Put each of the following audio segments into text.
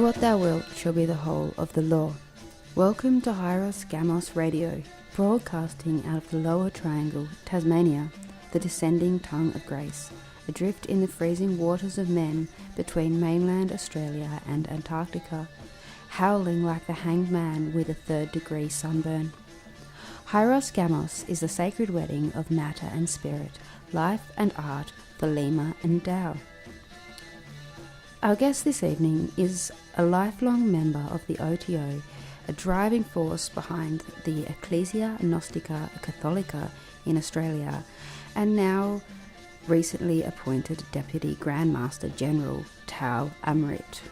Do what thou wilt shall be the whole of the law. Welcome to Hieros Gamos Radio, broadcasting out of the Lower Triangle, Tasmania, the descending tongue of grace, adrift in the freezing waters of men between mainland Australia and Antarctica, howling like the hanged man with a third-degree sunburn. Hieros Gamos is the sacred wedding of matter and spirit, life and art, Thelema and Tao. Our guest this evening is a lifelong member of the OTO, a driving force behind the Ecclesia Gnostica Catholica in Australia, and now recently appointed Deputy Grandmaster General Tao Amrit.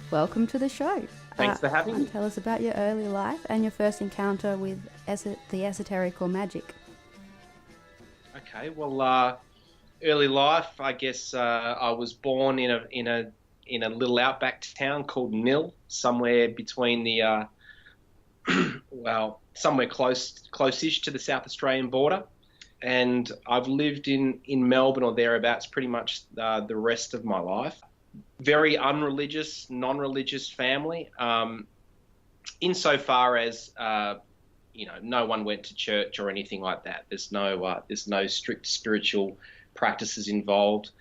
Welcome to the show. Thanks for having me. Tell us about your early life and your first encounter with the esoteric or magic. Okay, well, early life, I guess I was born in a little outback town called Mill, somewhere between the somewhere close-ish to the South Australian border, and I've lived in Melbourne or thereabouts pretty much the rest of my life. Very unreligious, non-religious family, insofar as no one went to church or anything like that. There's no strict spiritual practices involved.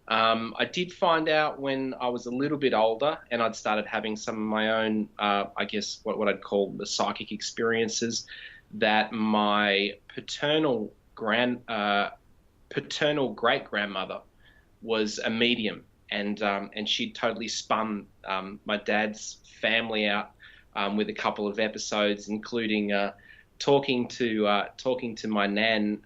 I did find out when I was a little bit older and I'd started having some of my own, I guess what I'd call the psychic experiences, that my paternal great-grandmother was a medium, and she'd totally spun my dad's family out with a couple of episodes, including talking to my nan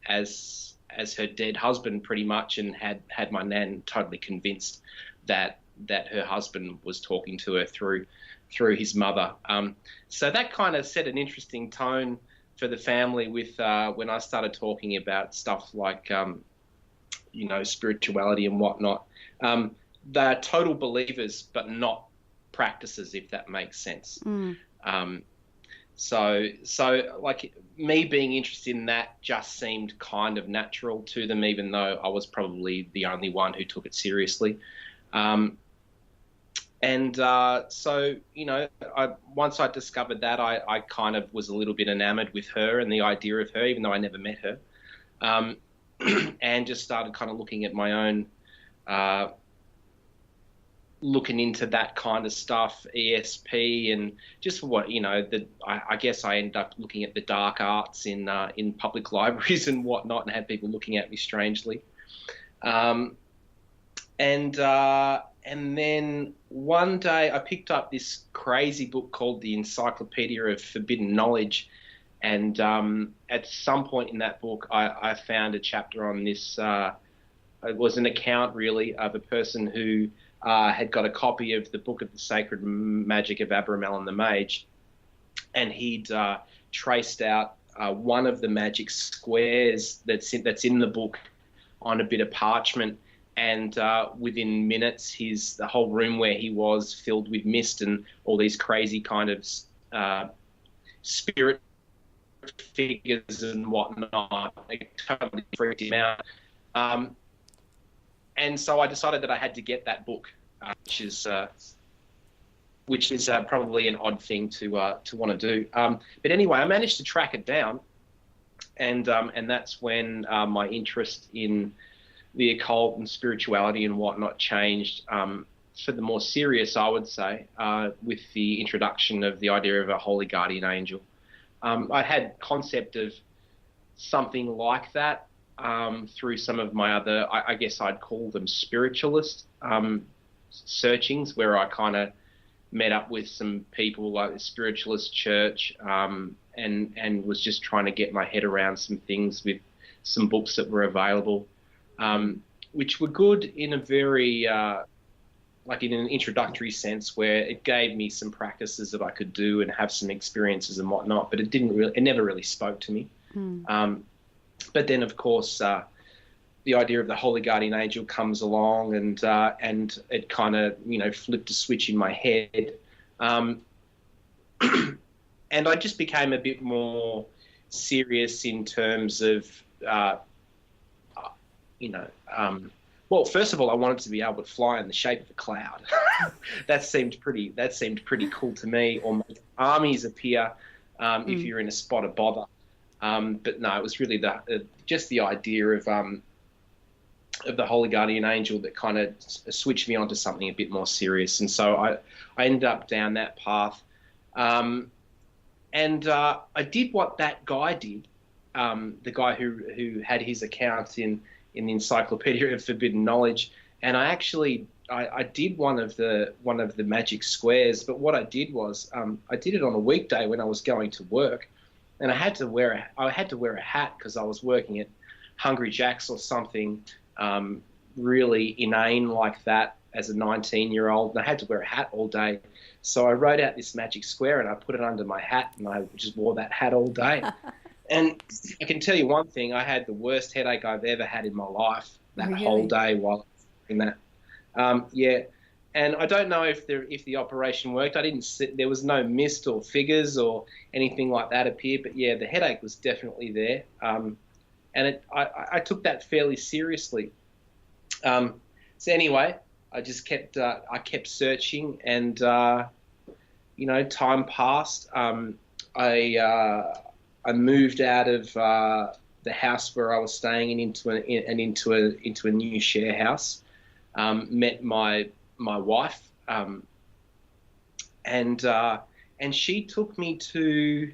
as her dead husband, pretty much, and had my nan totally convinced that her husband was talking to her through his mother. So that kind of set an interesting tone for the family with when I started talking about stuff like spirituality and whatnot. They're total believers, but not practices, if that makes sense. So like me being interested in that just seemed kind of natural to them, even though I was probably the only one who took it seriously. Once I discovered that, I kind of was a little bit enamored with her and the idea of her, even though I never met her, and just started kind of looking at my own, looking into that kind of stuff, ESP, and just what, I guess I ended up looking at the dark arts in public libraries and whatnot, and had people looking at me strangely. And then one day I picked up this crazy book called The Encyclopedia of Forbidden Knowledge, and at some point in that book I found a chapter on this. It was an account, really, of a person who had got a copy of the Book of the Sacred Magic of Abramelin the Mage, and he'd traced out one of the magic squares that's in the book on a bit of parchment, and within minutes the whole room where he was filled with mist and all these crazy kind of spirit figures and whatnot. It totally freaked him out. And so I decided that I had to get that book, which is probably an odd thing to want to do. But anyway, I managed to track it down, and that's when my interest in the occult and spirituality and whatnot changed for the more serious, I would say, with the introduction of the idea of a holy guardian angel. I had concept of something like that through some of my other, I guess I'd call them spiritualist searchings, where I kind of met up with some people like the Spiritualist Church, and was just trying to get my head around some things with some books that were available, which were good in a very, like in an introductory sense, where it gave me some practices that I could do and have some experiences and whatnot, but it never really spoke to me. But then, of course, the idea of the Holy Guardian Angel comes along, and it kind of, flipped a switch in my head. And I just became a bit more serious in terms of, Well, first of all, I wanted to be able to fly in the shape of a cloud. That seemed pretty cool to me. Or make armies appear if you're in a spot of bother. But no, it was really just the idea of the Holy Guardian Angel that kind of switched me onto something a bit more serious. And so I ended up down that path. And I did what that guy did, the guy who had his account in the Encyclopedia of Forbidden Knowledge. And I actually did one of the magic squares. But what I did was I did it on a weekday when I was going to work. And I had to wear a hat because I was working at Hungry Jack's or something really inane like that as a 19-year-old, and I had to wear a hat all day. So I wrote out this magic square and I put it under my hat, and I just wore that hat all day. And I can tell you one thing: I had the worst headache I've ever had in my life that whole day while I was doing that. Yeah. And I don't know if the operation worked. There was no mist or figures or anything like that appear. But yeah, the headache was definitely there. And I took that fairly seriously. So anyway, I just kept searching, and time passed. I moved out of the house where I was staying into a new share house. Met my wife, and she took me to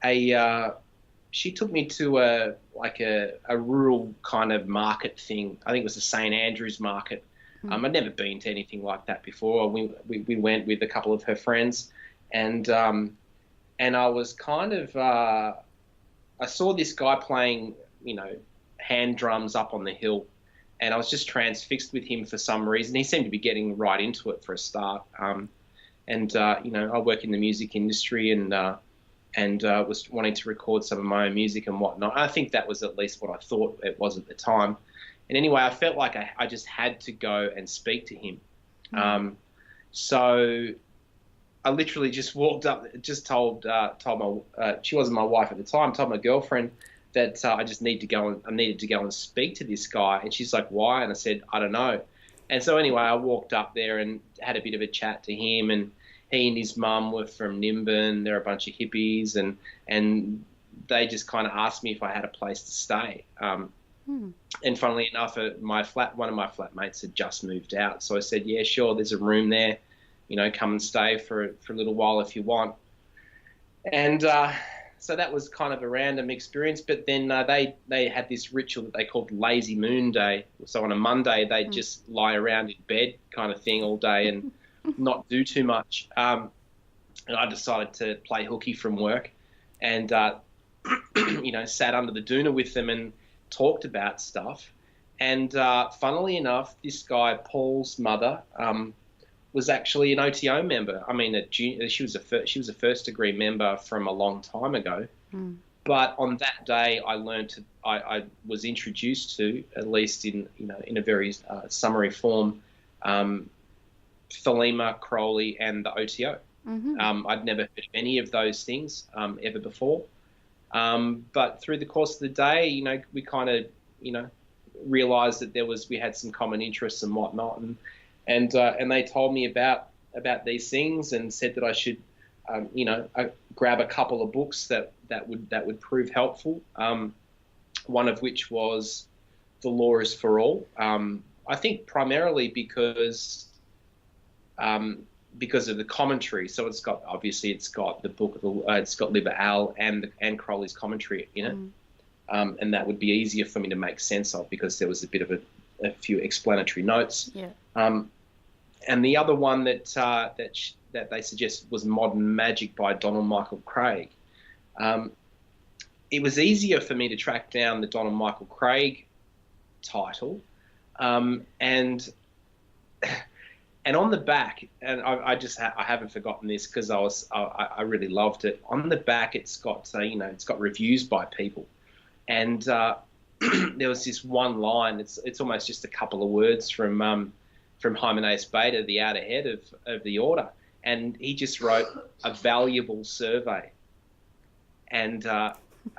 a rural kind of market thing. I think it was the St. Andrew's market. I'd never been to anything like that before. We went with a couple of her friends, and I was kind of I saw this guy playing hand drums up on the hill, and I was just transfixed with him for some reason. He seemed to be getting right into it for a start. I work in the music industry, and was wanting to record some of my own music and whatnot. I think that was at least what I thought it was at the time. And anyway, I felt like I just had to go and speak to him. So I literally just walked up, just told my she wasn't my wife at the time, told my girlfriend that I needed to go and speak to this guy. And she's like, why? And I said, I don't know. And so anyway, I walked up there and had a bit of a chat to him, and he and his mum were from Nimbin. They're a bunch of hippies, and they just kind of asked me if I had a place to stay. And funnily enough, one of my flatmates had just moved out. So I said, yeah, sure, there's a room there, come and stay for a little while if you want. And so that was kind of a random experience. But then they had this ritual that they called Lazy Moon Day. So on a Monday, they'd just lie around in bed kind of thing all day and not do too much. And I decided to play hooky from work and, sat under the doona with them and talked about stuff. And funnily enough, this guy, Paul's mother, was actually an OTO member. I mean, she was a first degree member from a long time ago. But on that day, I was introduced to, at least in a very summary form, Thelema, Crowley, and the OTO. I'd never heard of any of those things ever before. But through the course of the day, we kind of, realized that we had some common interests and whatnot. And they told me about these things and said that I should, grab a couple of books that would prove helpful. One of which was The Law is for All. I think primarily because of the commentary. So it's got the book, it's got Liber Al and Crowley's commentary in it. And that would be easier for me to make sense of because there was a bit of a few explanatory notes. Yeah. And the other one that they suggest was Modern Magic by Donald Michael Craig. It was easier for me to track down the Donald Michael Craig title, and on the back, and I haven't forgotten this because I really loved it. On the back, it's got it's got reviews by people, and there was this one line. It's almost just a couple of words from Hymenaeus Beta, the outer head of the order, and he just wrote a valuable survey, and a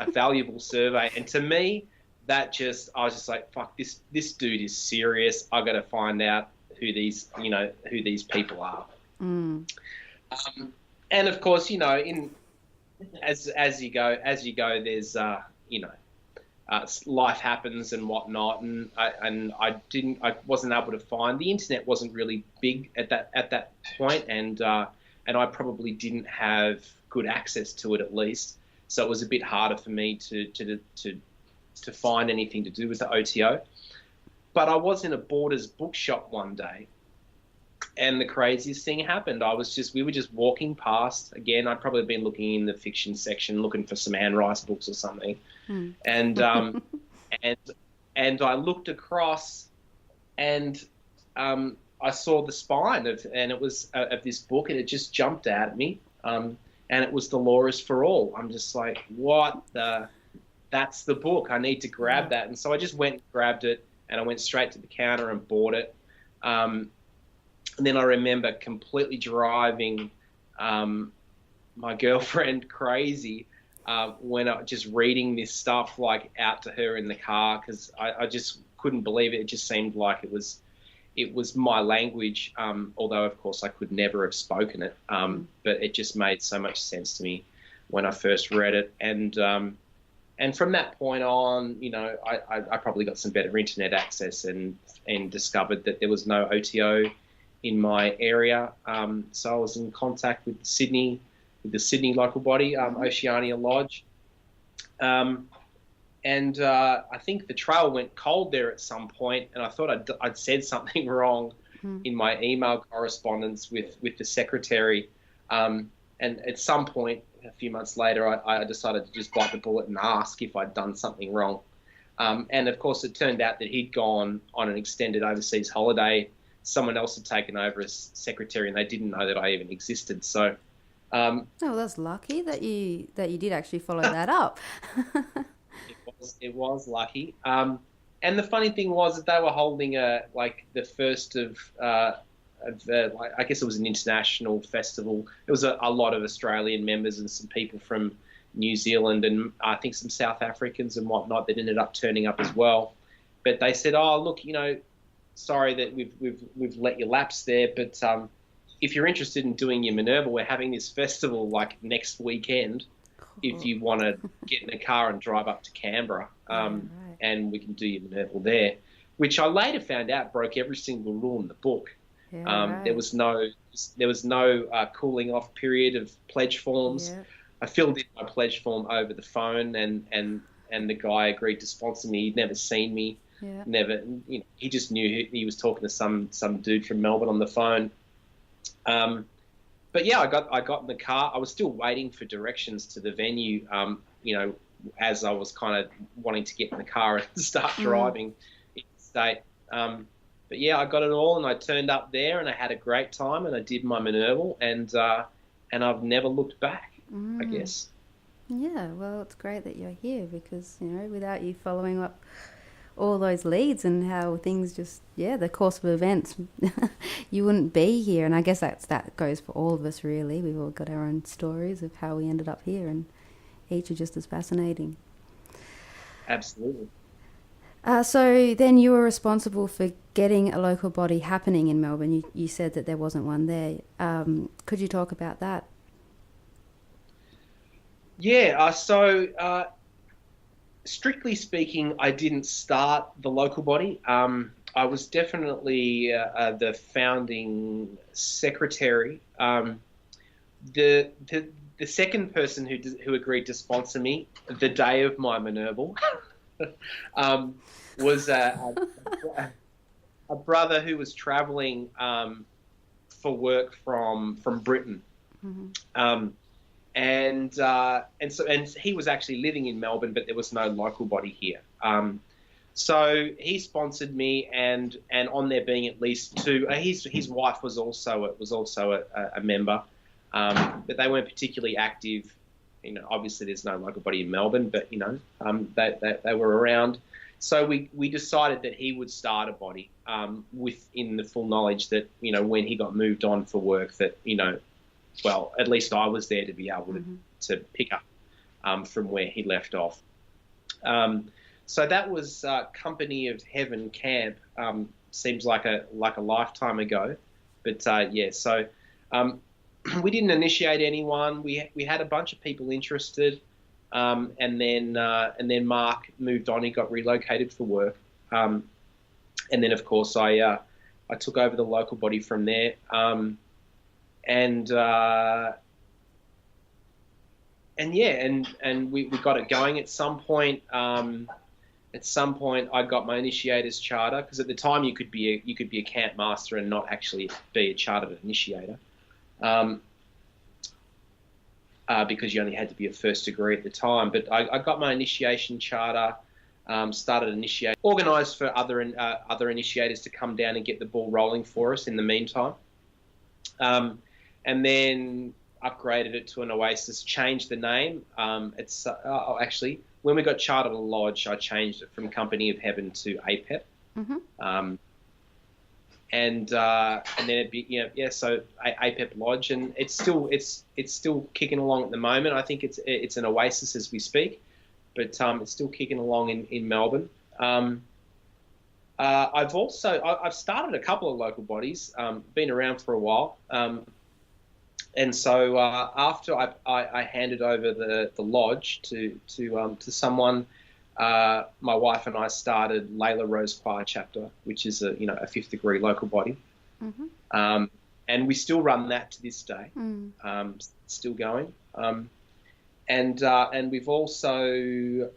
valuable survey, and to me, I was just like, fuck, this dude is serious. I got to find out who these people are. And of course, as you go, there's life happens and whatnot, and I wasn't able to find, the internet wasn't really big at that point, and I probably didn't have good access to it, at least, so it was a bit harder for me to find anything to do with the OTO. But I was in a Borders bookshop one day, and the craziest thing happened. We were just walking past. Again, I'd probably been looking in the fiction section, looking for some Anne Rice books or something. And I looked across, and I saw the spine of this book, and it just jumped out at me. And it was The Law is for All. I'm just like, that's the book. I need to grab that. And so I just went and grabbed it, and I went straight to the counter and bought it. And then I remember completely driving my girlfriend crazy when I just reading this stuff like out to her in the car, because I just couldn't believe it. It just seemed like it was my language, although of course I could never have spoken it. But it just made so much sense to me when I first read it, and from that point on, I probably got some better internet access and discovered that there was no OTO in my area. So I was in contact with the Sydney local body, Oceania Lodge. And I think the trail went cold there at some point, and I thought I'd said something wrong in my email correspondence with the secretary. And at some point, a few months later, I decided to just bite the bullet and ask if I'd done something wrong. And of course, it turned out that he'd gone on an extended overseas holiday. Someone else had taken over as secretary, and they didn't know that I even existed. So, that's lucky that you did actually follow that up. It was lucky. And the funny thing was that they were holding the first of I guess it was an international festival. There was a lot of Australian members and some people from New Zealand, and I think some South Africans and whatnot that ended up turning up as well. But they said, "Oh, look, sorry that we've let you lapse there, but if you're interested in doing your Minerva, we're having this festival like next weekend. If you want to get in a car and drive up to Canberra, and we can do your Minerva there," which I later found out broke every single rule in the book. There was no cooling off period of pledge forms. I filled in my pledge form over the phone, and the guy agreed to sponsor me. He'd never seen me. Never, he just knew he was talking to some dude from Melbourne on the phone. But yeah, I got in the car. I was still waiting for directions to the venue, as I was kind of wanting to get in the car and start driving interstate. But yeah, I got it all, and I turned up there, and I had a great time, and I did my Minerval, and I've never looked back, I guess. Yeah, well, it's great that you're here, because without you following up all those leads and how things just, the course of events, you wouldn't be here. And I guess that goes for all of us, really. We've all got our own stories of how we ended up here, and each are just as fascinating. Absolutely. So then you were responsible for getting a local body happening in Melbourne. You said that there wasn't one there. Could you talk about that? Yeah, so strictly speaking, I didn't start the local body. I was definitely the founding secretary. The second person who agreed to sponsor me the day of my Minerval was a brother who was travelling for work from Britain. And he was actually living in Melbourne, but there was no local body here. So he sponsored me, and on there being at least two. His wife was also a member, but they weren't particularly active. Obviously there's no local body in Melbourne, but they were around. So we decided that he would start a body, within the full knowledge that when he got moved on for work, that well, at least I was there to be able to pick up from where he left off. So that was Company of Heaven camp. Seems like a lifetime ago, but yeah. So we didn't initiate anyone. We had a bunch of people interested, and then Mark moved on. He got relocated for work, and then of course I took over the local body from there, and yeah, and we got it going at some point. At some point, I got my initiator's charter, because at the time you could be a camp master and not actually be a chartered initiator, because you only had to be a first degree at the time. But I got my initiation charter, started initiating, organised for other initiators to come down and get the ball rolling for us in the meantime, and then upgraded it to an Oasis, changed the name. It's actually, when we got chartered a lodge, I changed it from Company of Heaven to APEP. Mm-hmm. And then it be, so APEP Lodge, and it's still kicking along at the moment. I think it's an Oasis as we speak, but it's still kicking along in Melbourne. I've started a couple of local bodies, been around for a while. And so after I handed over the lodge to someone, my wife and I started Layla Rose Choir Chapter, which is a 5th degree local body, mm-hmm. And we still run that to this day, still going. And we've also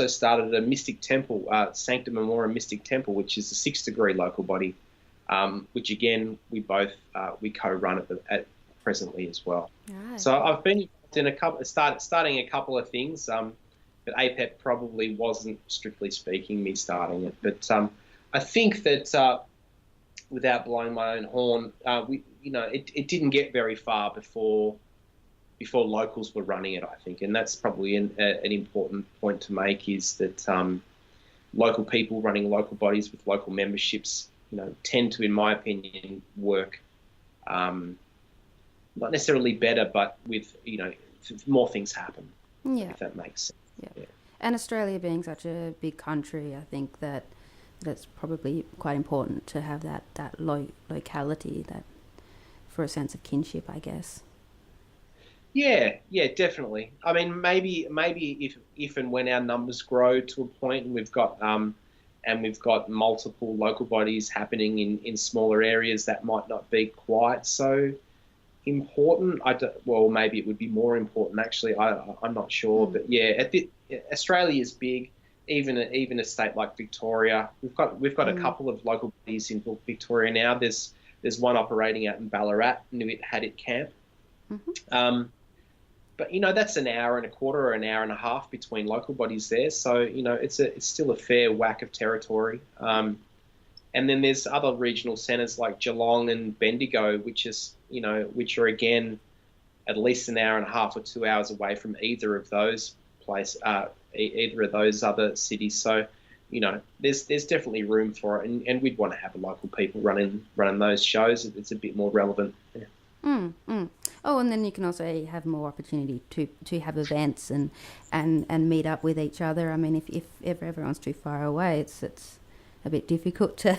started a Mystic Temple, Sancta Memoriam Mystic Temple, which is a 6th degree local body, which again we co-run at presently as well. Right. So I've been in starting a couple of things, but APEP probably wasn't, strictly speaking, me starting it. But I think that without blowing my own horn, it didn't get very far before locals were running it, I think, and that's probably an important point to make, is that local people running local bodies with local memberships, tend to, in my opinion, work. Not necessarily better, but with, more things happen, if that makes sense. Yeah. And Australia being such a big country, I think that's probably quite important to have that locality, that for a sense of kinship, I guess. Yeah, definitely. I mean, maybe if and when our numbers grow to a point, and we've got multiple local bodies happening in smaller areas, that might not be quite so important. Maybe it would be more important, actually. I'm not sure, but yeah, Australia is big. Even a state like Victoria, we've got a couple of local bodies in Victoria now. There's one operating out in Ballarat, Nuit Hadit Camp. Mm-hmm. But that's an hour and a quarter or an hour and a half between local bodies there. So it's still a fair whack of territory. And then there's other regional centres like Geelong and Bendigo, which are again at least an hour and a half or 2 hours away from either of those either of those other cities. So there's definitely room for it, and we'd want to have local people running those shows. It's a bit more relevant. Yeah. Oh, and then you can also have more opportunity to have events and meet up with each other. I mean, if everyone's too far away, it's a bit difficult to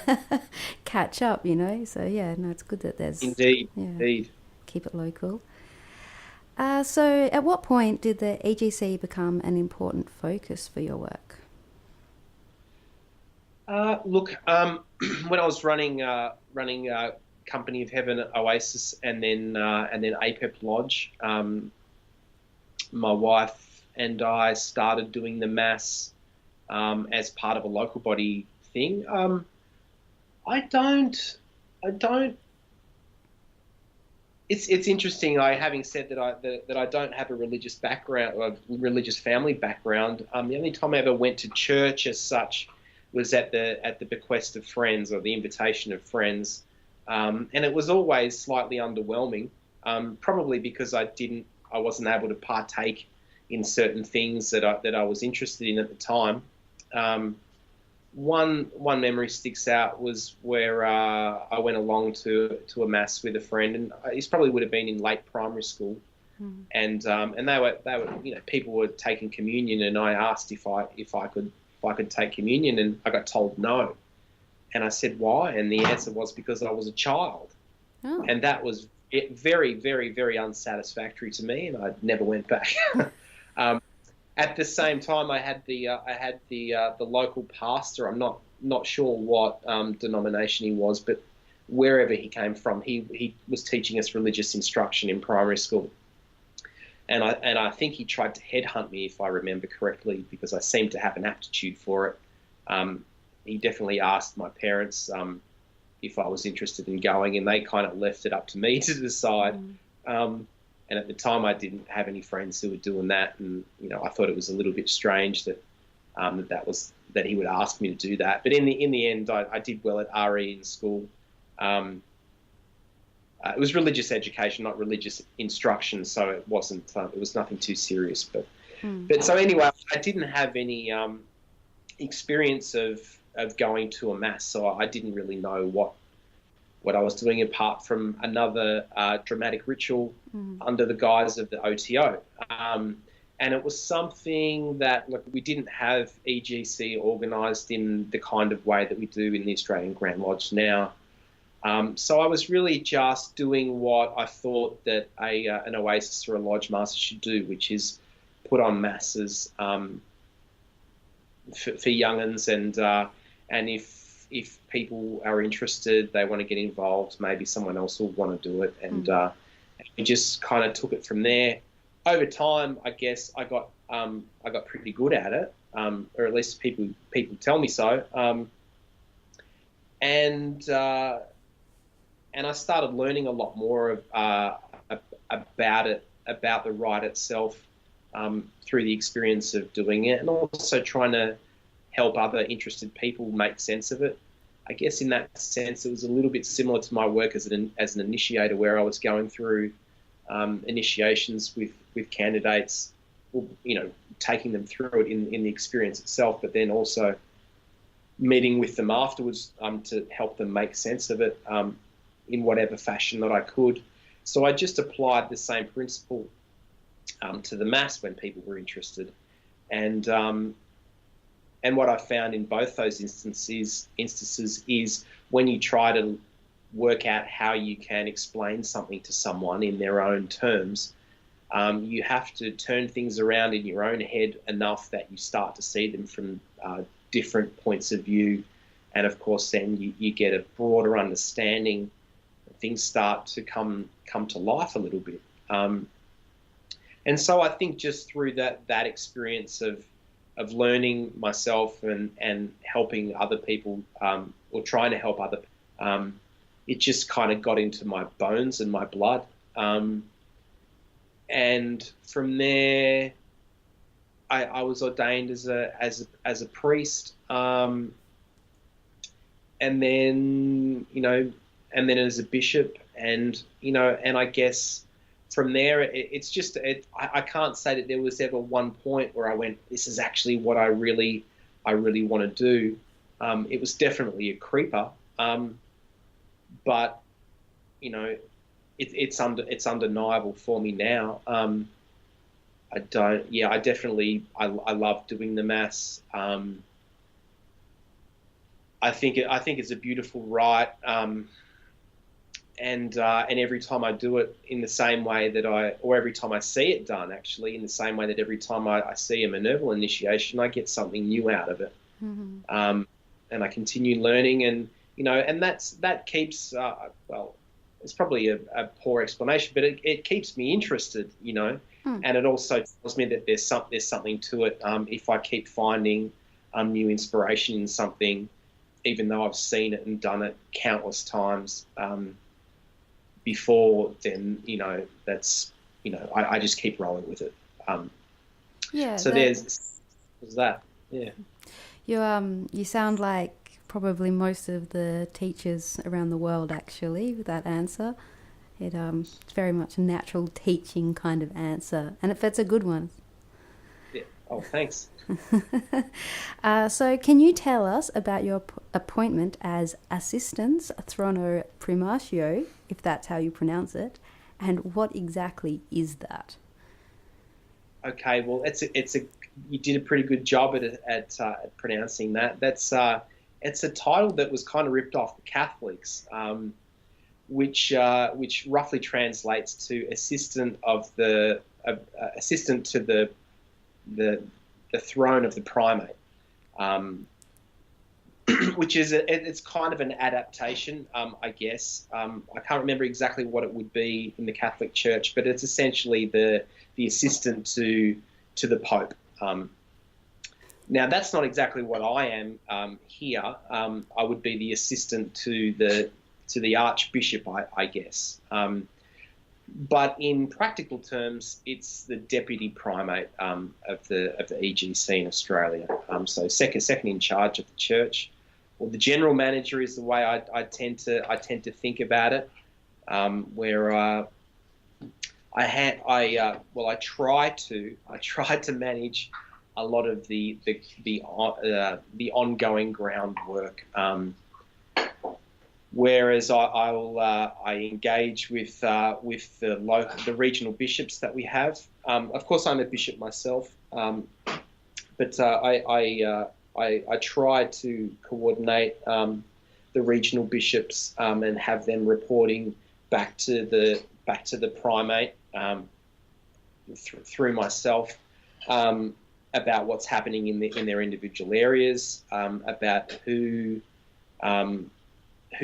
catch up, So yeah, no, it's good that there's indeed keep it local. So at what point did the EGC become an important focus for your work? Look, when I was running Company of Heaven, Oasis, and then APEP Lodge, my wife and I started doing the Mass as part of a local body thing. I don't. It's interesting. Having said that, I don't have a religious background or religious family background. The only time I ever went to church as such was at the bequest of friends or the invitation of friends, and it was always slightly underwhelming. Probably because I wasn't able to partake in certain things that I was interested in at the time. One memory sticks out was where I went along to a mass with a friend, and it probably would have been in late primary school, and they were people were taking communion, and I asked if I could if I could take communion, and I got told no. And I said, why? And the answer was because I was a child. Oh. And that was very, very, very unsatisfactory to me, and I never went back. At the same time, I had the local pastor. I'm not sure what denomination he was, but wherever he came from, he was teaching us religious instruction in primary school. And I think he tried to headhunt me, if I remember correctly, because I seemed to have an aptitude for it. He definitely asked my parents if I was interested in going, and they kind of left it up to me to decide. And at the time, I didn't have any friends who were doing that, and I thought it was a little bit strange that that he would ask me to do that. But in the end, I did well at RE in school. It was religious education, not religious instruction, so it wasn't. It was nothing too serious. But so anyway, I didn't have any experience of going to a mass, so I didn't really know what I was doing apart from another dramatic ritual under the guise of the OTO. And it was something that we didn't have EGC organised in the kind of way that we do in the Australian Grand Lodge now. So I was really just doing what I thought that an oasis or a lodge master should do, which is put on masses for young'uns, and if people are interested, they want to get involved, maybe someone else will want to do it, and we just kind of took it from there. Over time, I guess I got pretty good at it, or at least people tell me so, and I started learning a lot more about it, about the rite itself, through the experience of doing it, and also trying to help other interested people make sense of it. I guess in that sense, it was a little bit similar to my work as an initiator, where I was going through initiations with candidates, taking them through it in the experience itself, but then also meeting with them afterwards to help them make sense of it in whatever fashion that I could. So I just applied the same principle to the Mass when people were interested. And what I found in both those instances is when you try to work out how you can explain something to someone in their own terms, you have to turn things around in your own head enough that you start to see them from different points of view. And of course, then you get a broader understanding. Things start to come to life a little bit. And so I think just through that experience of learning myself and helping other people, or trying to help other people, it just kind of got into my bones and my blood. And from there, I was ordained as a priest, and then as a bishop, and I guess from there it's just I can't say that there was ever one point where I went, this is actually what I really want to do. It was definitely a creeper, but it's undeniable for me now. I love doing the Mass. I think it's a beautiful rite, and every time I do it in the same way or every time I see it done, actually, in the same way that every time I see a Minerval initiation, I get something new out of it. Mm-hmm. And I continue learning, and that keeps it's probably a poor explanation, but it keeps me interested, and it also tells me that there's something to it. If I keep finding new inspiration in something, even though I've seen it and done it countless times before, then that's I just keep rolling with it. So there's that. Yeah. You sound like probably most of the teachers around the world, actually, with that answer. It's very much a natural teaching kind of answer, and it's a good one. Yeah. Oh, thanks. So can you tell us about your appointment as Assistens Throno Primatio, if that's how you pronounce it, and what exactly is that? Okay, well, you did a pretty good job at pronouncing that. It's a title that was kind of ripped off the Catholics, which roughly translates to assistant to the throne of the primate, which it's kind of an adaptation, I guess. I can't remember exactly what it would be in the Catholic Church, but it's essentially the assistant to the Pope. Now, that's not exactly what I am here. I would be the assistant to the Archbishop, I guess. But in practical terms, it's the deputy primate of the EGC in Australia. So second in charge of the church, or the general manager is the way I tend to think about it. Where I try to manage a lot of the ongoing groundwork. Whereas I engage with the regional bishops that we have. Of course, I'm a bishop myself, but I try to coordinate the regional bishops and have them reporting back to the primate through myself about what's happening in their individual areas, about who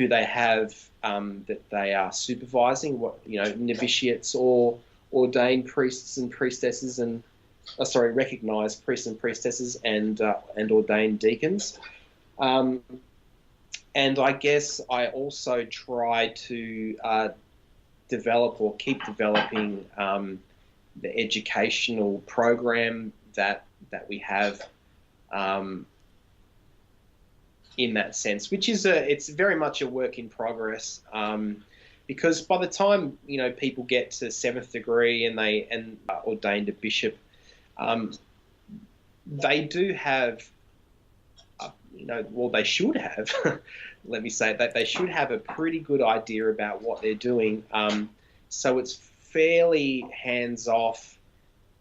they have that they are supervising, novitiates or ordained priests and priestesses, and recognised priests and priestesses and ordained deacons. And I guess I also try to develop or keep developing the educational program that we have. In that sense, which is it's very much a work in progress, because by the time people get to 7th degree and ordained a bishop, they do have, they should have, let me say that they should have a pretty good idea about what they're doing. So it's fairly hands off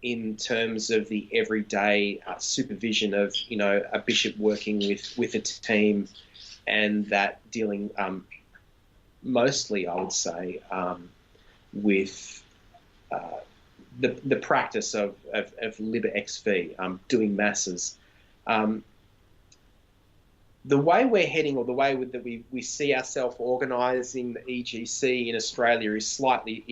in terms of the everyday supervision of, a bishop working with a team, and that dealing mostly, I would say, with the practice of liber ex vi, doing masses. The way we're heading, or the way that we see ourselves organising the EGC in Australia is slightly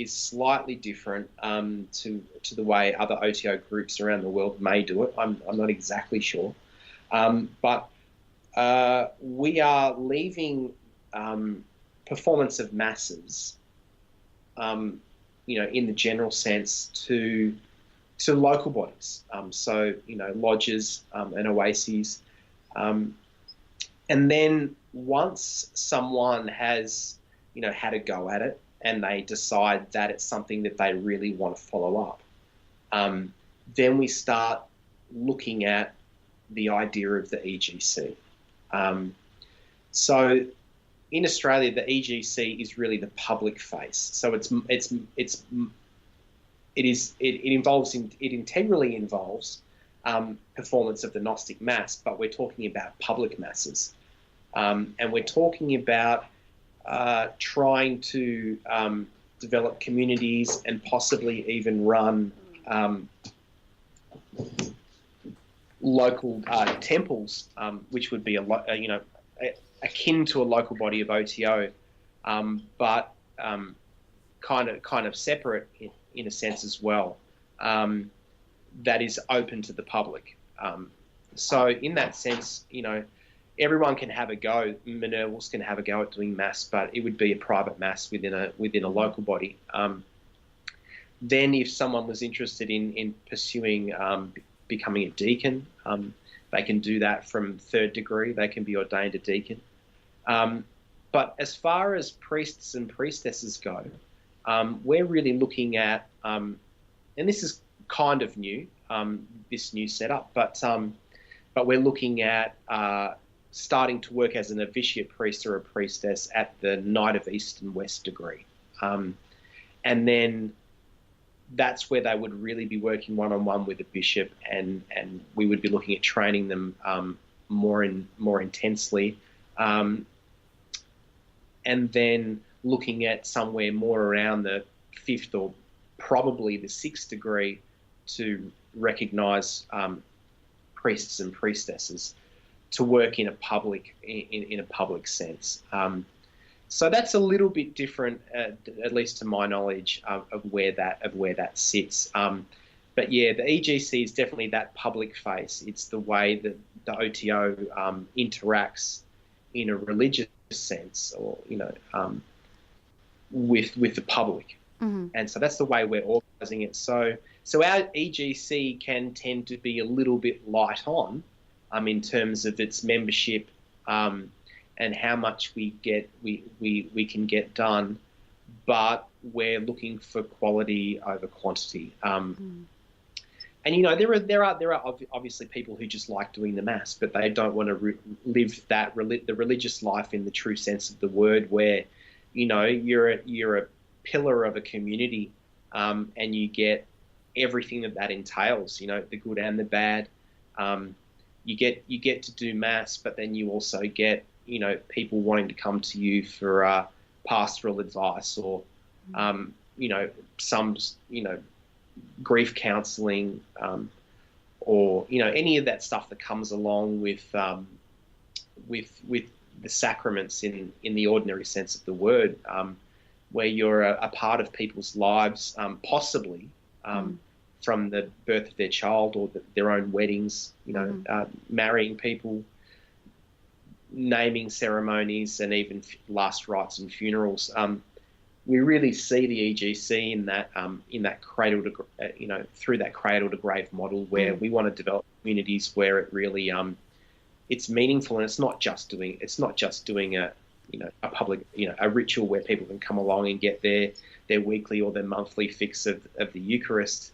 different to the way other OTO groups around the world may do it. I'm not exactly sure, but we are leaving performance of masses, in the general sense, to local bodies. So lodges and oases. And then once someone has, had a go at it, and they decide that it's something that they really want to follow up, then we start looking at the idea of the EGC. So in Australia, the EGC is really the public face. So it integrally involves performance of the Gnostic Mass, but we're talking about public masses. And we're talking about trying to develop communities and possibly even run local temples, which would be akin to a local body of OTO, but kind of separate in a sense as well. That is open to the public. So in that sense, everyone can have a go. Minervals can have a go at doing mass, but it would be a private mass within a local body. Then, if someone was interested in pursuing becoming a deacon, they can do that from 3rd degree. They can be ordained a deacon. But as far as priests and priestesses go, we're really looking at, and this is kind of new, this new setup, but we're looking at starting to work as a novitiate priest or a priestess at the Knight of East and West degree. And then that's where they would really be working one-on-one with the bishop, and we would be looking at training them more intensely, and then looking at somewhere more around the 5th or probably the 6th degree to recognise priests and priestesses to work in a public sense. So that's a little bit different, at least to my knowledge, of where that sits. But yeah, the EGC is definitely that public face. It's the way that the OTO interacts in a religious sense, or with the public. Mm-hmm. And so that's the way we're organising it. So our EGC can tend to be a little bit light on, in terms of its membership, and how much we can get done, but we're looking for quality over quantity. And there are obviously people who just like doing the mass, but they don't want to live the religious life in the true sense of the word, where you're a pillar of a community, and you get everything that entails, the good and the bad. You get to do mass, but then you also get people wanting to come to you for pastoral advice, or some grief counselling, or any of that stuff that comes along with the sacraments in the ordinary sense of the word, where you're a part of people's lives, possibly from the birth of their child or their own weddings, marrying people, naming ceremonies, and even last rites and funerals. We really see the EGC in that cradle to through that cradle to grave model, where we want to develop communities where it really it's meaningful, and it's not just doing a public a ritual where people can come along and get their weekly or their monthly fix of the Eucharist,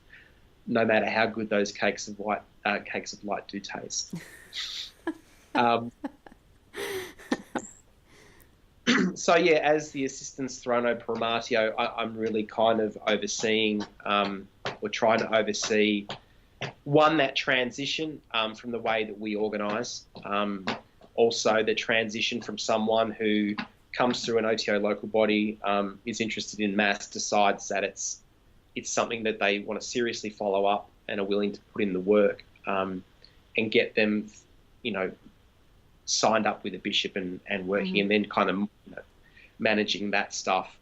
no matter how good those cakes of light do taste. So yeah, as the Assistens Throno Primatio, I'm really kind of overseeing, or trying to oversee, that transition from the way that we organise, also the transition from someone who comes through an OTO local body, is interested in mass, decides that it's something that they want to seriously follow up and are willing to put in the work, and get them, signed up with a bishop and working, and then kind of managing that stuff.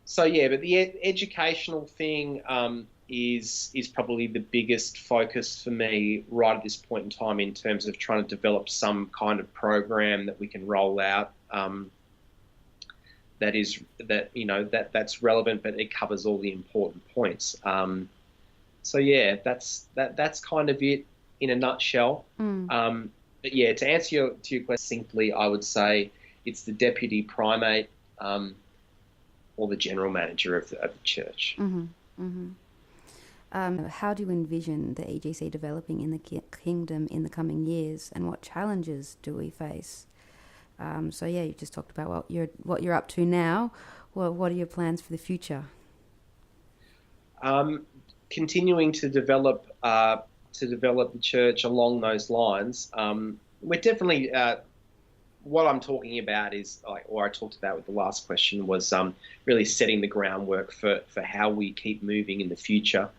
So yeah, but the educational thing is probably the biggest focus for me right at this point in time, in terms of trying to develop some kind of program that we can roll out, that's relevant, but it covers all the important points. So yeah, that's kind of it in a nutshell. But yeah, to answer your question succinctly, I would say it's the deputy primate, or the general manager of the church. How do you envision the EGC developing in the kingdom in the coming years, and what challenges do we face? So yeah, you just talked about what you're up to now. Well, what are your plans for the future? Continuing to develop the church along those lines. We're definitely what I'm talking about is, or I talked about with the last question, was really setting the groundwork for how we keep moving in the future.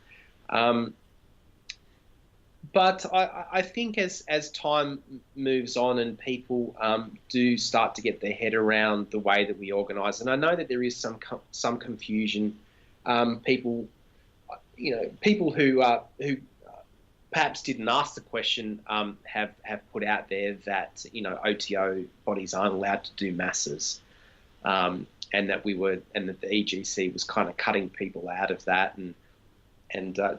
But I think as time moves on and people do start to get their head around the way that we organise, and I know that there is some confusion. People who perhaps didn't ask the question have put out there that OTO bodies aren't allowed to do masses, and that the EGC was kind of cutting people out of that and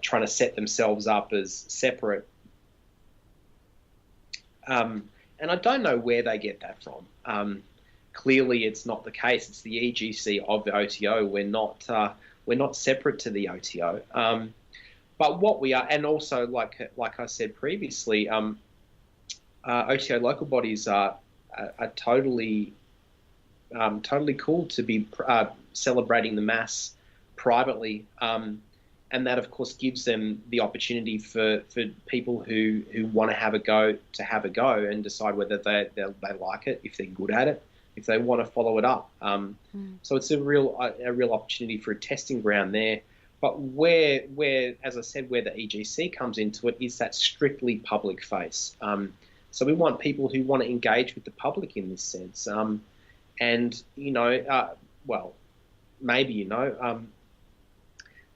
trying to set themselves up as separate. And I don't know where they get that from. Clearly, it's not the case. It's the EGC of the OTO. We're not separate to the OTO. But what we are, and also like I said previously, OTO local bodies are totally cool to be celebrating the Mass privately. And that, of course, gives them the opportunity for people who want to have a go and decide whether they like it, if they're good at it, if they want to follow it up. So it's a real opportunity for a testing ground there. But where, as I said, where the EGC comes into it is that strictly public face. So we want people who want to engage with the public in this sense. And, well, maybe,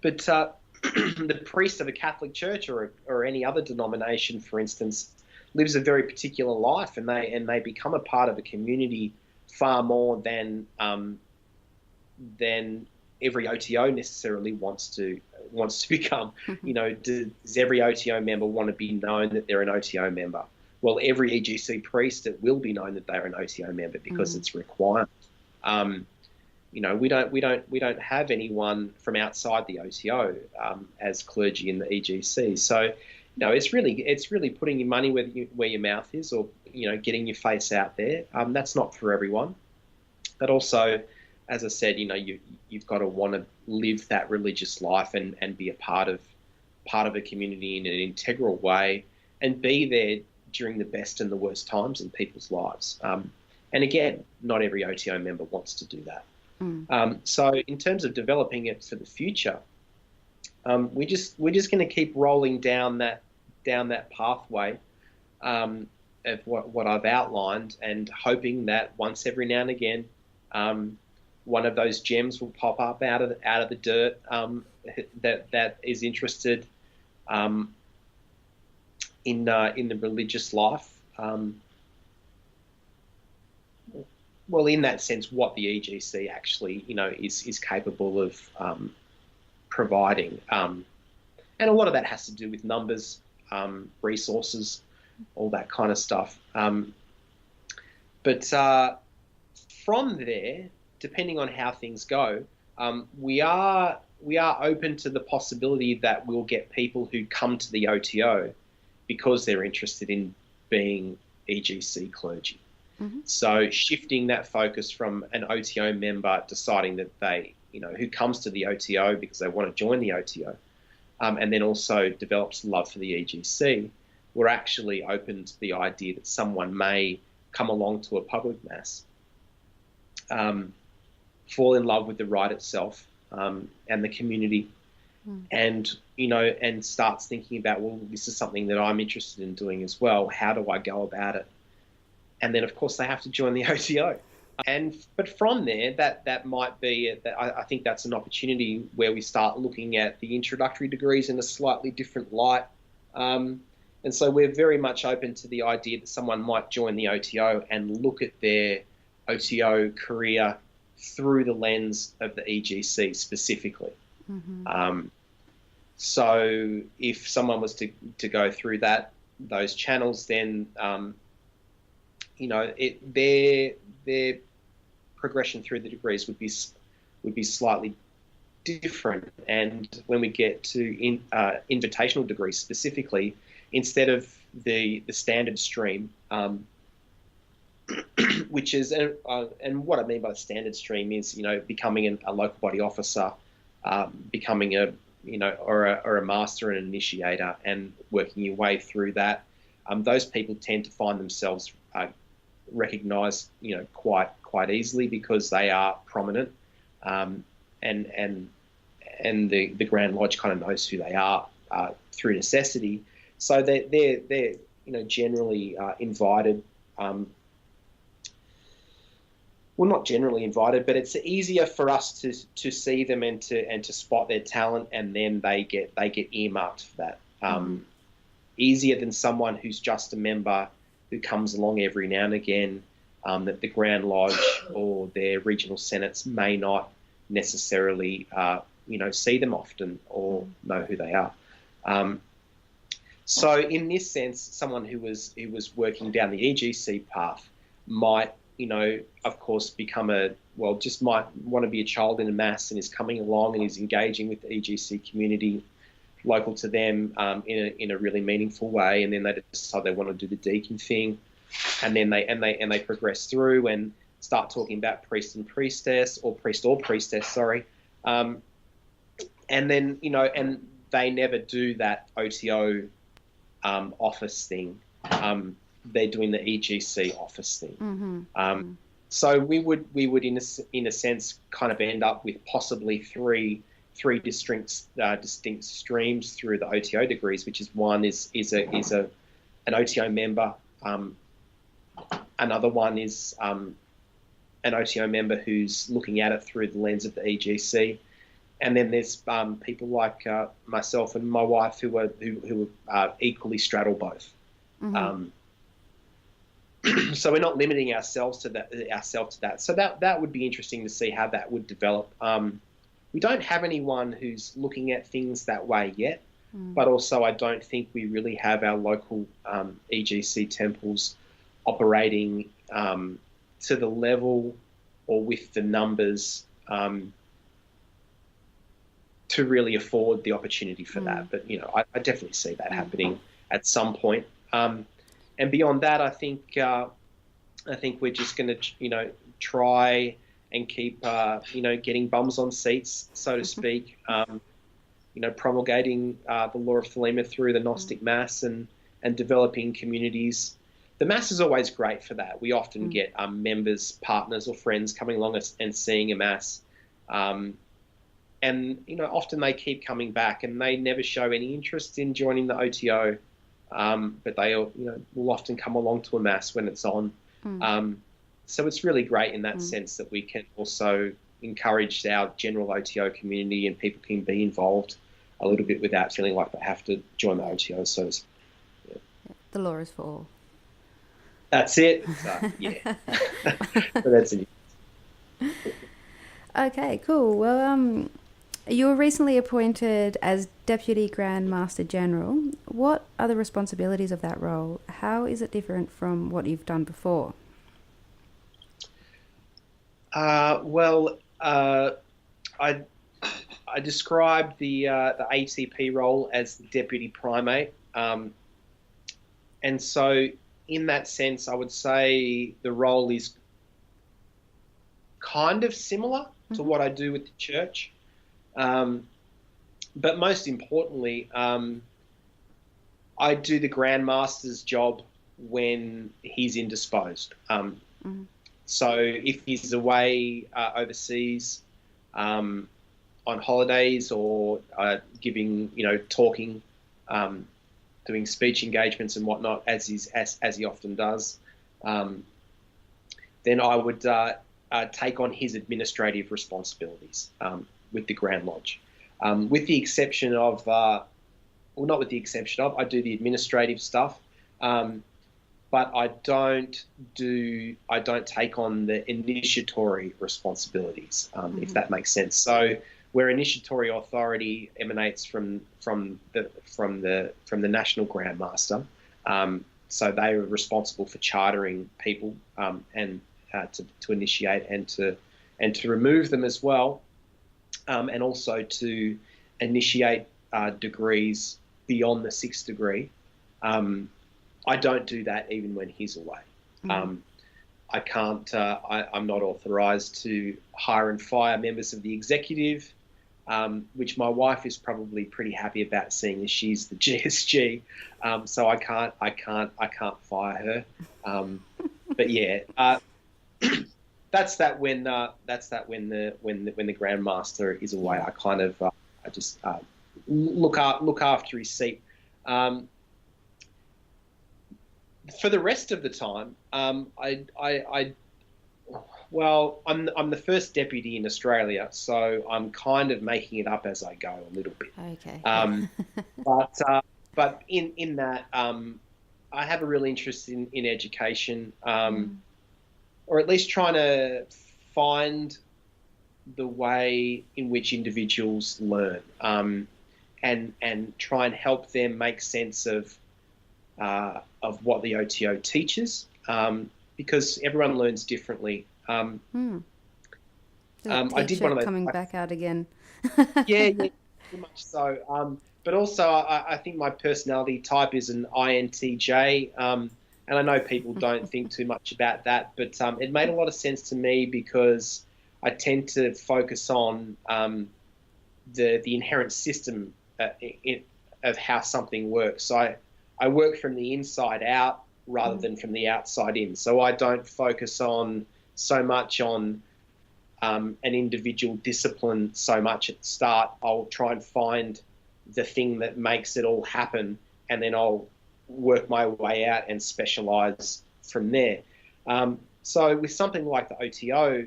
but the priest of a Catholic church or any other denomination, for instance, lives a very particular life, and they become a part of a community far more than every OTO necessarily wants to become. Does every OTO member want to be known that they're an OTO member? Well, every EGC priest, it will be known that they're an OTO member because it's required. We don't have anyone from outside the OTO as clergy in the EGC. So, it's really putting your money where your mouth is, or getting your face out there. That's not for everyone, but also, as I said, you've got to want to live that religious life and be a part of a community in an integral way, and be there during the best and the worst times in people's lives. And again, not every OTO member wants to do that. So in terms of developing it for the future, we're just going to keep rolling down that pathway of what I've outlined, and hoping that once every now and again, one of those gems will pop up out of the dirt that is interested in the religious life. Well, in that sense, what the EGC actually, is capable of providing, and a lot of that has to do with numbers, resources, all that kind of stuff. But from there, depending on how things go, we are open to the possibility that we'll get people who come to the OTO because they're interested in being EGC clergy. So shifting that focus from an OTO member deciding that they, who comes to the OTO because they want to join the OTO, and then also develops love for the EGC, we're actually open to the idea that someone may come along to a public mass, fall in love with the rite itself, and the community, and starts thinking about, well, this is something that I'm interested in doing as well. How do I go about it? And then, of course, they have to join the OTO. But from there, that might be, I think that's an opportunity where we start looking at the introductory degrees in a slightly different light. And so we're very much open to the idea that someone might join the OTO and look at their OTO career through the lens of the EGC specifically. So if someone was to go through those channels, then their progression through the degrees would be slightly different. And when we get to invitational degrees specifically, instead of the standard stream, which is, and what I mean by the standard stream is, becoming a local body officer, becoming a master and an initiator, and working your way through that. Those people tend to find themselves recognised, quite easily because they are prominent, and the Grand Lodge kind of knows who they are through necessity. So they're generally invited. Well, not generally invited, but it's easier for us to see them and to spot their talent, and then they get earmarked for that. Easier than someone who's just a member who comes along every now and again, that the Grand Lodge or their regional senates may not necessarily, see them often or know who they are. So in this sense, someone who was working down the EGC path might, of course, might want to be a child in a mass and is coming along and is engaging with the EGC community local to them in a really meaningful way, and then they decide they want to do the deacon thing, and then they progress through and start talking about priest and priestess, or priest or priestess, sorry, And then, and they never do that OTO office thing. They're doing the EGC office thing. Mm-hmm. So we would in a sense kind of end up with possibly three distinct streams through the OTO degrees, which is one is an OTO member. Another one is an OTO member who's looking at it through the lens of the EGC. And then there's people like myself and my wife who equally straddle both. Mm-hmm. So we're not limiting ourselves to that. So that would be interesting to see how that would develop. We don't have anyone who's looking at things that way yet, but also I don't think we really have our local EGC temples operating to the level or with the numbers to really afford the opportunity for that. But, I definitely see that happening at some point. And beyond that, I think we're just going to, try and keep, getting bums on seats, so to speak. Promulgating the law of Thelema through the Gnostic Mass and developing communities. The Mass is always great for that. We often get members, partners, or friends coming along and seeing a Mass. And, often they keep coming back and they never show any interest in joining the OTO. But they, will often come along to a Mass when it's on. So it's really great in that sense that we can also encourage our general OTO community and people can be involved a little bit without feeling like they have to join the OTO. So the law is for all. That's it. So, yeah. So that's it. Okay, cool. Well, you were recently appointed as Deputy Grand Master General. What are the responsibilities of that role? How is it different from what you've done before? I described the ATP role as the Deputy Primate. And so in that sense, I would say the role is kind of similar to what I do with the church. But most importantly, I do the Grand Master's job when he's indisposed. So if he's away overseas on holidays or giving, talking, doing speech engagements and whatnot, as he often does, then I would take on his administrative responsibilities with the Grand Lodge. With the exception of, not with the exception of, I do the administrative stuff, but I don't take on the initiatory responsibilities, if that makes sense. So where initiatory authority emanates from the National Grand Master, so they are responsible for chartering people and to initiate and to remove them as well, and also to initiate degrees beyond the 6th degree. I don't do that even when he's away. I can't. I'm not authorised to hire and fire members of the executive, which my wife is probably pretty happy about, seeing as she's the GSG. So I can't fire her. But yeah, that's that when the Grand Master is away. I kind of I just look after his seat. For the rest of the time, I'm the first deputy in Australia, so I'm kind of making it up as I go a little bit. Okay. But in that, I have a real interest in education, or at least trying to find the way in which individuals learn, and try and help them make sense of what the OTO teaches, because everyone learns differently. I did one of those coming back out again. yeah, pretty much so. But also, I think my personality type is an INTJ, and I know people don't think too much about that, but it made a lot of sense to me because I tend to focus on the inherent system of how something works. So I work from the inside out rather than from the outside in. So I don't focus on so much on an individual discipline so much at the start. I'll try and find the thing that makes it all happen, and then I'll work my way out and specialize from there. So with something like the OTO,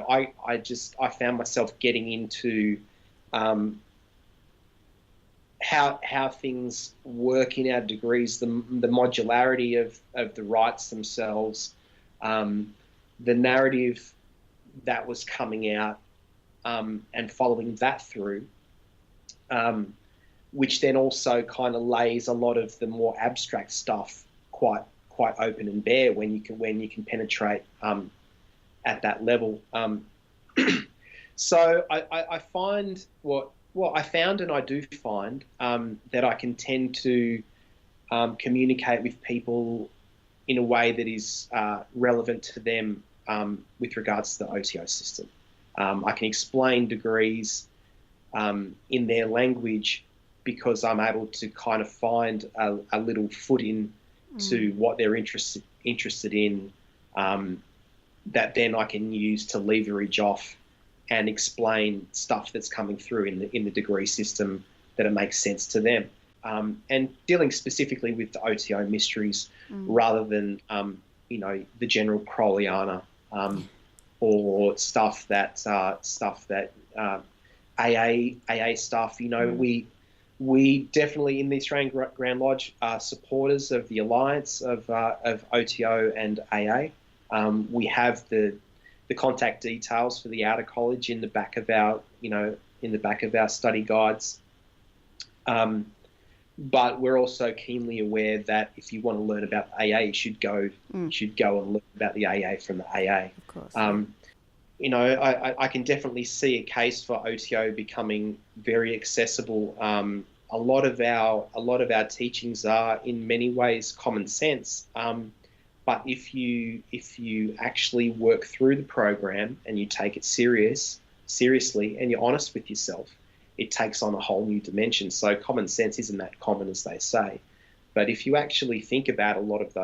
I found myself getting into how things work in our degrees, the modularity of the rites themselves, the narrative that was coming out, and following that through, which then also kind of lays a lot of the more abstract stuff quite open and bare when you can penetrate at that level. So I find what I found, and I do find that I can tend to communicate with people in a way that is relevant to them with regards to the OTO system. I can explain degrees in their language because I'm able to kind of find a little foot in to what they're interested in, that then I can use to leverage off and explain stuff that's coming through in the degree system that it makes sense to them. And dealing specifically with the OTO mysteries rather than the general Crowleyana or stuff that AA stuff. We definitely in the Australian Grand Lodge are supporters of the alliance of OTO and AA. We have the contact details for the outer college in the back of our study guides. But we're also keenly aware that if you want to learn about AA, you should go and learn about the AA from the AA. Of course. I can definitely see a case for OTO becoming very accessible. A lot of our teachings are in many ways common sense. But if you actually work through the program and you take it seriously and you're honest with yourself, it takes on a whole new dimension. So common sense isn't that common as they say. But if you actually think about a lot of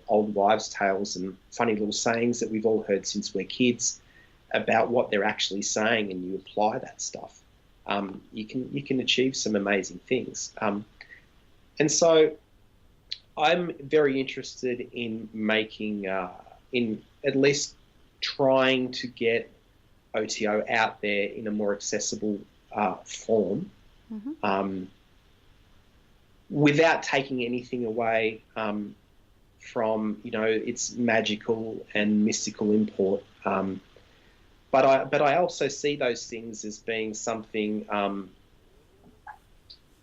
old wives' tales and funny little sayings that we've all heard since we're kids about what they're actually saying, and you apply that stuff, you can achieve some amazing things. And so I'm very interested in making, in at least trying to get OTO out there in a more accessible form, without taking anything away from its magical and mystical import. But I also see those things as being something.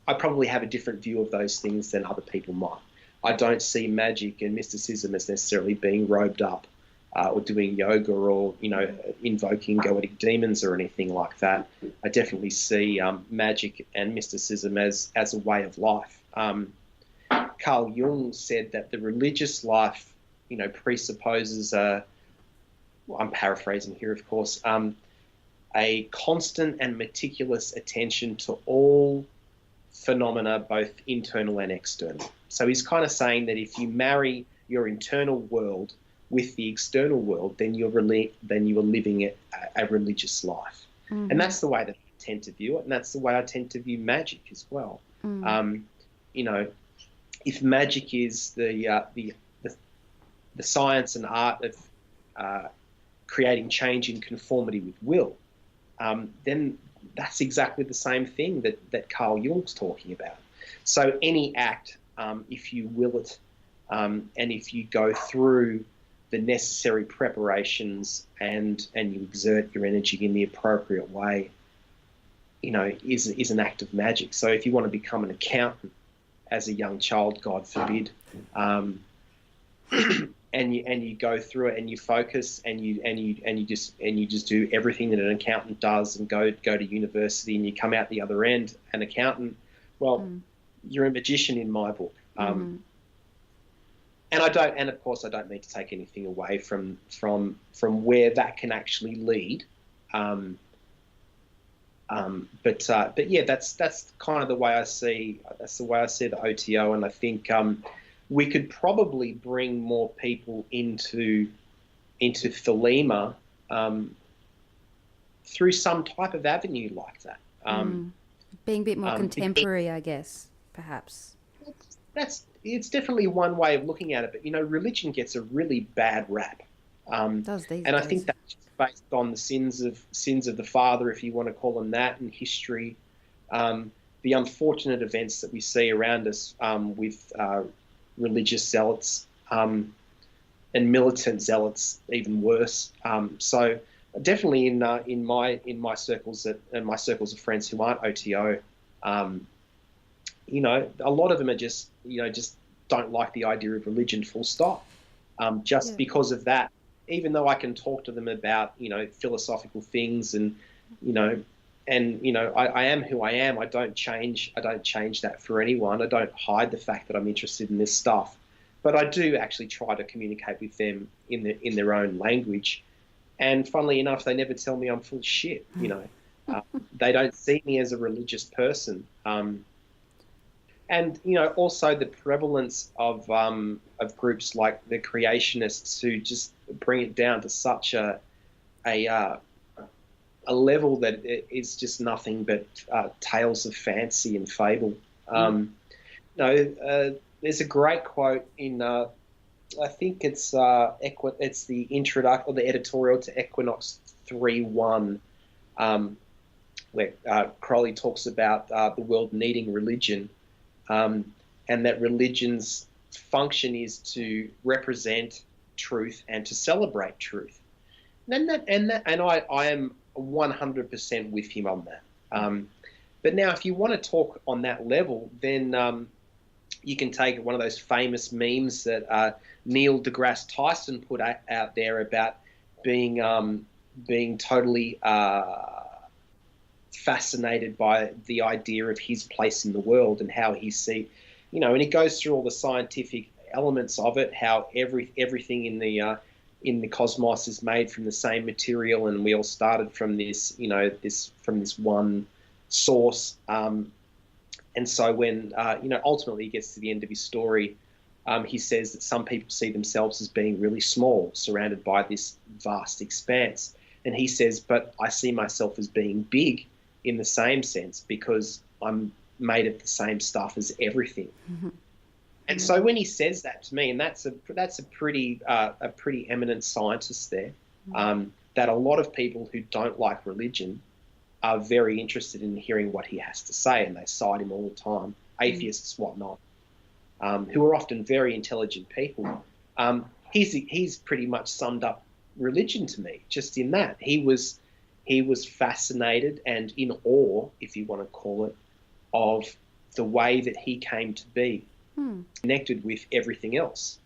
I probably have a different view of those things than other people might. I don't see magic and mysticism as necessarily being robed up or doing yoga or invoking goetic demons or anything like that. I definitely see magic and mysticism as a way of life. Carl Jung said that the religious life, presupposes I'm paraphrasing here, of course, a constant and meticulous attention to all phenomena, both internal and external. So he's kind of saying that if you marry your internal world with the external world, then you are living a religious life. And that's the way that I tend to view it, and that's the way I tend to view magic as well. If magic is the science and art of creating change in conformity with will, then that's exactly the same thing that Carl Jung's talking about. So any act, if you will it, and if you go through the necessary preparations and you exert your energy in the appropriate way, is an act of magic. So if you want to become an accountant as a young child, God forbid, and you go through it and you focus and you just do everything that an accountant does and go to university and you come out the other end an accountant, you're a magician in my book. And of course I don't mean to take anything away from where that can actually lead. But yeah, that's kind of the way I see the OTO, and I think we could probably bring more people into Thelema through some type of avenue like that. Being a bit more contemporary, I guess, perhaps. It's definitely one way of looking at it, but religion gets a really bad rap, Does these and I days. think that's just based on the sins of the father, if you want to call them that, and history, the unfortunate events that we see around us with religious zealots and militant zealots, even worse. So definitely in my circles and my circles of friends who aren't OTO. A lot of them are just don't like the idea of religion, full stop. Because of that, even though I can talk to them about, philosophical things and I am who I am. I don't change that for anyone. I don't hide the fact that I'm interested in this stuff, but I do actually try to communicate with them in their own language. And funnily enough, they never tell me I'm full of shit. They don't see me as a religious person. And also the prevalence of groups like the creationists who just bring it down to such a level that it is just nothing but tales of fancy and fable. There's a great quote in I think it's the introduction or the editorial to Equinox 3:1, where Crowley talks about the world needing religion. And that religion's function is to represent truth and to celebrate truth. And I am 100% with him on that. But now, if you want to talk on that level, then you can take one of those famous memes that Neil deGrasse Tyson put out there about being totally fascinated by the idea of his place in the world and how he and he goes through all the scientific elements of it, how everything in the cosmos is made from the same material, and we all started from this one source. And so when ultimately he gets to the end of his story, he says that some people see themselves as being really small, surrounded by this vast expanse, and he says, but I see myself as being big in the same sense, because I'm made of the same stuff as everything. Mm-hmm. And so when he says that to me, and that's a pretty eminent scientist there, that a lot of people who don't like religion are very interested in hearing what he has to say, and they cite him all the time, atheists, whatnot, who are often very intelligent people. He's pretty much summed up religion to me, just in that he was fascinated and in awe, if you want to call it, of the way that he came to be, connected with everything else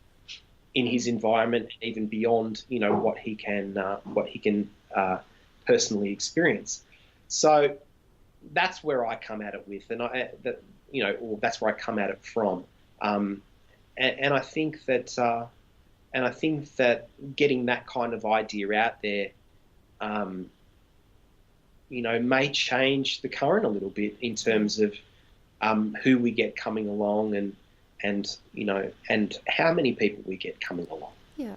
in his environment, even beyond what he can personally experience. So that's where I come at it with, and that's where I come at it from. And I think that getting that kind of idea out there, may change the current a little bit in terms of who we get coming along and how many people we get coming along. Yeah.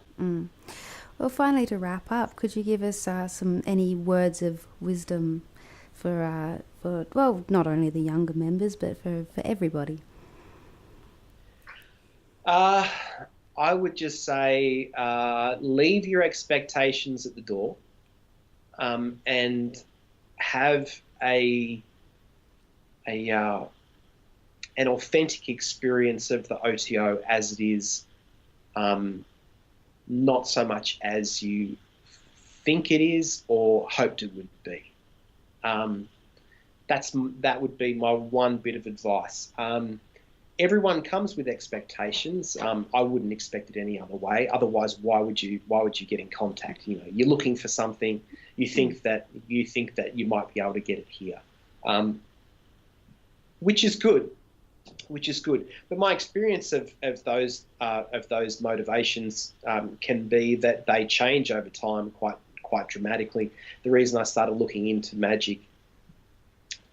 Well, finally, to wrap up, could you give us any words of wisdom for not only the younger members but for everybody? I would just say leave your expectations at the door, and have an authentic experience of the OTO as it is, not so much as you think it is or hoped it would be. That would be my one bit of advice. Everyone comes with expectations. I wouldn't expect it any other way. Otherwise, why would you get in contact? You're looking for something. You think that you might be able to get it here, which is good. But my experience of those motivations can be that they change over time quite dramatically. The reason I started looking into magic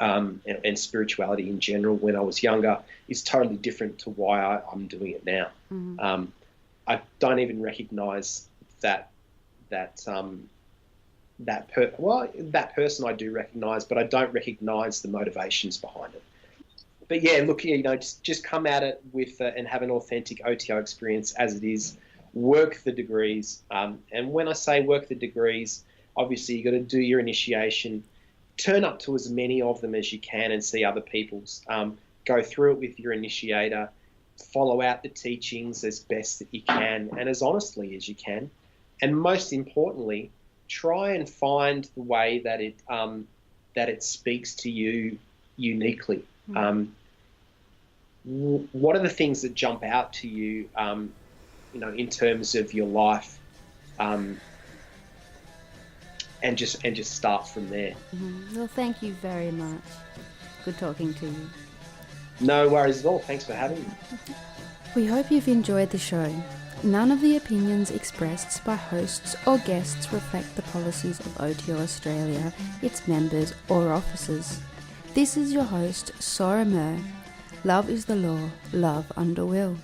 and spirituality in general when I was younger is totally different to why I'm doing it now. Mm-hmm. I don't even recognise that person I do recognise, but I don't recognise the motivations behind it. But yeah, look, just come at it with and have an authentic OTO experience as it is. Work the degrees, and when I say work the degrees, obviously you got to do your initiation. Turn up to as many of them as you can and see other people's. Go through it with your initiator. Follow out the teachings as best that you can and as honestly as you can. And most importantly, try and find the way that it speaks to you uniquely. What are the things that jump out to you, in terms of your life, and just start from there. Mm-hmm. Well, thank you very much. Good talking to you. No worries at all. Thanks for having me. We hope you've enjoyed the show. None of the opinions expressed by hosts or guests reflect the policies of OTO Australia, its members or officers. This is your host, Sora Mer. Love is the law, love under will.